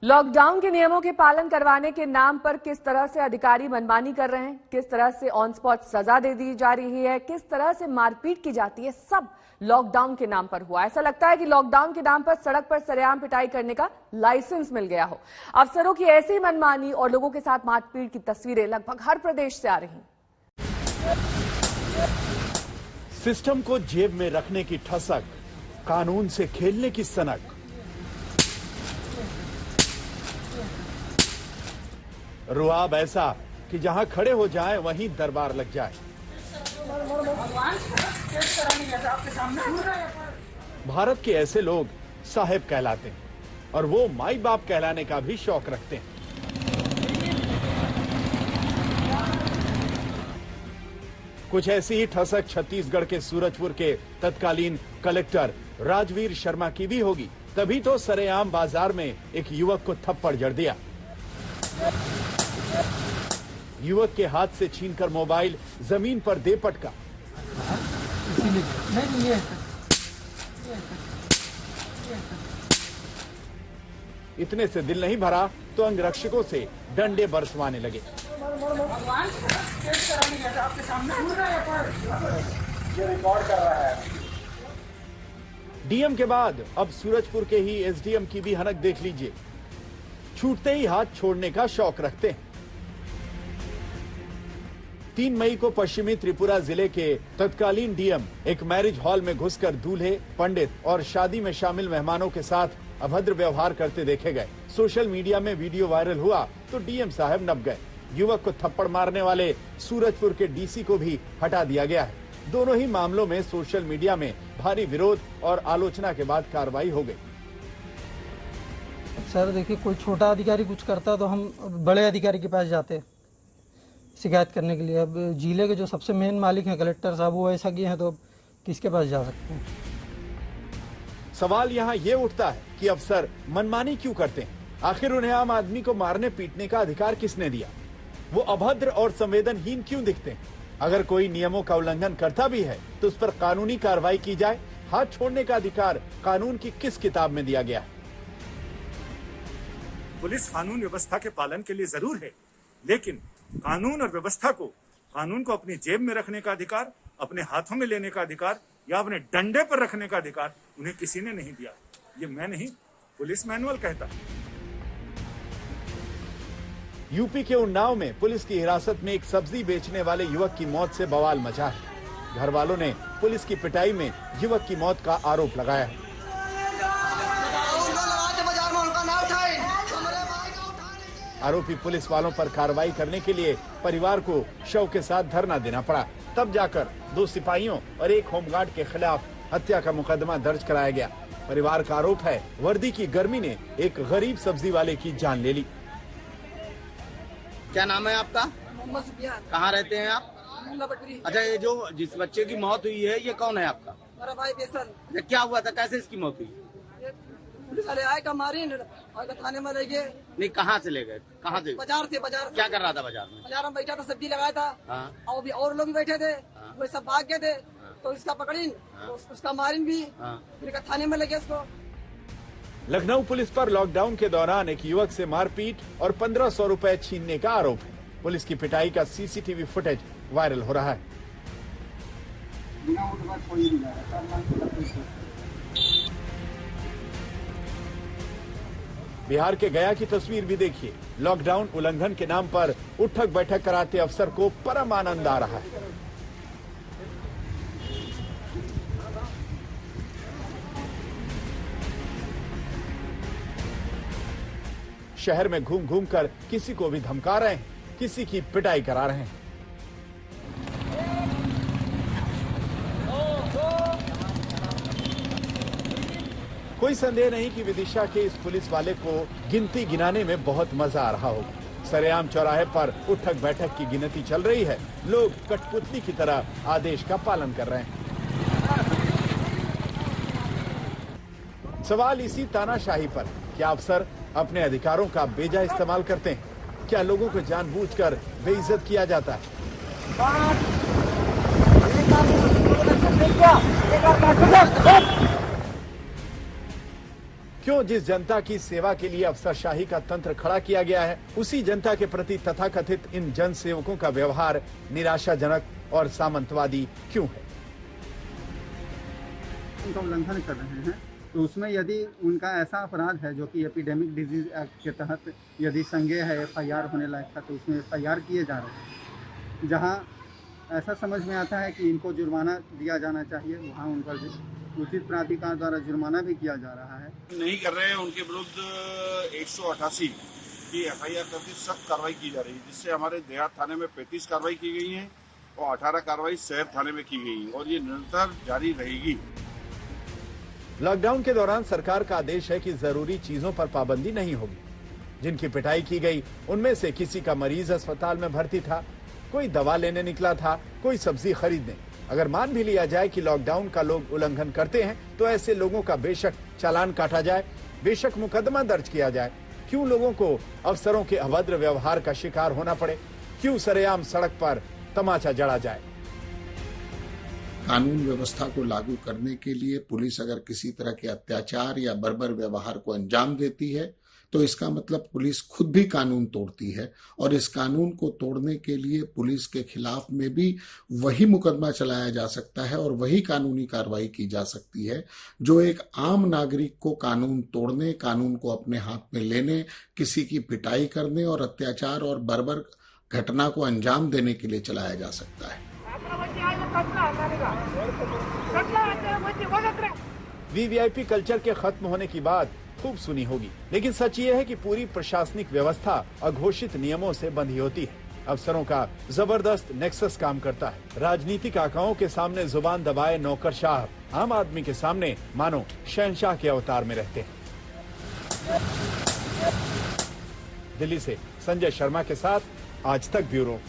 Lockdown के नियमों के पालन करवाने के नाम पर किस तरह से अधिकारी मनमानी कर रहे हैं, किस तरह से ऑन स्पॉट सजा दे दी जा रही है, किस तरह से मारपीट की जाती है, सब लॉकडाउन के नाम पर हुआ। ऐसा लगता है कि लॉकडाउन के नाम पर सड़क पर सरेआम पिटाई करने का लाइसेंस मिल गया हो। अफसरों की ऐसी मनमानी और लोगों के साथ मारपीट की तस्वीरें लगभग हर प्रदेश से आ रही हैं। सिस्टम को जेब में रखने की ठसक, कानून से खेलने की सनक, रुआब ऐसा कि जहां खड़े हो जाएं वहीं दरबार लग जाए। भारत के ऐसे लोग साहेब कहलाते हैं और वो माई बाप कहलाने का भी शौक रखते हैं। कुछ ऐसी ही ठसक छत्तीसगढ़ के सूरजपुर के तत्कालीन कलेक्टर राजवीर शर्मा की भी होगी। तभी तो सरेआम बाजार में एक युवक को थप्पड़ जड़ दिया। युवक के हाथ से छीनकर मोबाइल जमीन पर दे पटका। इतने से दिल नहीं भरा तो अंगरक्षकों से डंडे बरसवाने लगे। डीएम के बाद अब सूरजपुर के ही एसडीएम की भी हनक देख लीजिए। छूटते ही हाथ छोड़ने का शौक रखते हैं। 3 मई को पश्चिमी त्रिपुरा जिले के तत्कालीन डीएम एक मैरिज हॉल में घुसकर दूल्हे, पंडित और शादी में शामिल मेहमानों के साथ अभद्र व्यवहार करते देखे गए। सोशल मीडिया में वीडियो वायरल हुआ तो डीएम साहब नप गए। युवक को थप्पड़ मारने वाले सूरजपुर के डीसी को भी हटा दिया गया है। दोनों ही मामलों में सोशल मीडिया में भारी विरोध और आलोचना के बाद कार्रवाई हो गई। सर देखिए, कोई छोटा अधिकारी कुछ करता तो हम बड़े अधिकारी के पास जाते शिकायत करने के लिए। अब जिले के जो सबसे मेन मालिक हैं कलेक्टर साहब, वो ऐसा किए हैं तो किसके पास जा सकते हैं। सवाल यहाँ ये उठता है कि अफसर मनमानी क्यों करते हैं। आखिर उन्हें आम आदमी को मारने पीटने का अधिकार किसने दिया। वो अभद्र और संवेदनहीन क्यों दिखते हैं। अगर कोई नियमों का उल्लंघन करता भी है तो उस पर कानूनी कार्रवाई की जाए। हाथ छोड़ने का अधिकार कानून की किस किताब में दिया गया है। पुलिस कानून व्यवस्था के पालन के लिए जरूर है, लेकिन कानून और व्यवस्था को, कानून को अपनी जेब में रखने का अधिकार, अपने हाथों में लेने का अधिकार या अपने डंडे पर रखने का अधिकार उन्हें किसी ने नहीं दिया। ये मैं नहीं, पुलिस मैनुअल कहता है। यूपी के उन्नाव में पुलिस की हिरासत में एक सब्जी बेचने वाले युवक की मौत से बवाल मचा है। घर वालों ने पुलिस की पिटाई में युवक की मौत का आरोप लगाया है। आरोपी पुलिस वालों पर कार्रवाई करने के लिए परिवार को शव के साथ धरना देना पड़ा। तब जाकर 2 सिपाहियों और 1 होमगार्ड के खिलाफ हत्या का मुकदमा दर्ज कराया गया। परिवार का आरोप है वर्दी की गर्मी ने एक गरीब सब्जी वाले की जान ले ली। क्या नाम है आपका? कहाँ रहते हैं आप? अच्छा, ये जो जिस बच्चे की मौत हुई है ये कौन है आपका? मेरा भाई बेसन। क्या हुआ था, कैसे इसकी मौत हुई? पुलिस वाले आए का मारी और थाने में ले गए। नहीं, कहाँ से ले गए? कहाँ से? बाजार से। क्या कर रहा था बाजार में? बाजार में बैठा था, सब्जी लगाया था। हाँ। और भी और लोग भी बैठे थे। हाँ। वो सब भाग गए थे। तो इसका पकड़ीन। हाँ। तो उसका मारिन भी। हाँ। फिर थाने में ले गए इसको। लखनऊ पुलिस पर लॉकडाउन के दौरान एक युवक से मारपीट और 1500 रुपए छीनने का आरोप है। पुलिस की पिटाई का सीसीटीवी फुटेज वायरल हो रहा है। बिहार के गया की तस्वीर भी देखिए। लॉकडाउन उल्लंघन के नाम पर उठक बैठक कराते अफसर को परम आनंद आ रहा है। शहर में घूम घूम कर किसी को भी धमका रहे हैं, किसी की पिटाई करा रहे हैं। कोई संदेह नहीं कि विदिशा के इस पुलिस वाले को गिनती गिनाने में बहुत मजा आ रहा होगा। सरेआम चौराहे पर उठक बैठक की गिनती चल रही है। लोग कठपुतली की तरह आदेश का पालन कर रहे हैं। सवाल इसी तानाशाही पर, क्या अफसर अपने अधिकारों का बेजा इस्तेमाल करते हैं? क्या लोगों को जानबूझकर बेइज्जत किया जाता है? क्यों जिस जनता की सेवा के लिए अफसरशाही का तंत्र खड़ा किया गया है, उसी जनता के प्रति तथाकथित इन जन सेवकों का व्यवहार निराशाजनक और सामंतवादी क्यों है? उनका उल्लंघन कर रहे हैं, तो उसमें यदि उनका ऐसा अपराध है जो कि एपिडेमिक डिजीज एक्ट के तहत यदि संज्ञेय है, FIR होने लायक था, तो उसमें FIR किए जा रहे हैं। जहां ऐसा समझ में आता है कि इनको जुर्माना दिया जाना चाहिए, वहां उन पर उचित प्राधिकार द्वारा जुर्माना भी किया जा रहा है। नहीं कर रहे हैं, उनके विरुद्ध 188 की FIR करके सख्त कार्रवाई की जा रही है, जिससे हमारे देहात थाने में 35 कार्रवाई की गई है और 18 कार्रवाई शहर थाने में की गई है और ये निरंतर जारी रहेगी। लॉकडाउन के दौरान सरकार का आदेश है कि जरूरी चीजों पर पाबंदी नहीं होगी। जिनकी पिटाई की गई उनमें से किसी का मरीज अस्पताल में भर्ती था, कोई दवा लेने निकला था, कोई सब्जी खरीदने। अगर मान भी लिया जाए कि लॉकडाउन का लोग उल्लंघन करते हैं, तो ऐसे लोगों का बेशक चालान काटा जाए, बेशक मुकदमा दर्ज किया जाए। क्यों लोगों को अफसरों के अभद्र व्यवहार का शिकार होना पड़े? क्यों सरेआम सड़क पर तमाचा जड़ा जाए? कानून व्यवस्था को लागू करने के लिए पुलिस अगर किसी तरह के अत्याचार या बर्बर व्यवहार को अंजाम देती है, तो इसका मतलब पुलिस खुद भी कानून तोड़ती है और इस कानून को तोड़ने के लिए पुलिस के खिलाफ में भी वही मुकदमा चलाया जा सकता है और वही कानूनी कार्रवाई की जा सकती है जो एक आम नागरिक को कानून तोड़ने, कानून को अपने हाथ में लेने, किसी की पिटाई करने और अत्याचार और बर्बर घटना को अंजाम देने के लिए चलाया जा सकता है। वीवीआईपी कल्चर के खत्म होने की बात खूब सुनी होगी, लेकिन सच ये है कि पूरी प्रशासनिक व्यवस्था अघोषित नियमों से बंधी होती है। अफसरों का जबरदस्त नेक्सस काम करता है। राजनीतिक आकाओं के सामने जुबान दबाए नौकरशाह आम आदमी के सामने मानो शहंशाह के अवतार में रहते हैं। दिल्ली से संजय शर्मा के साथ आज तक ब्यूरो।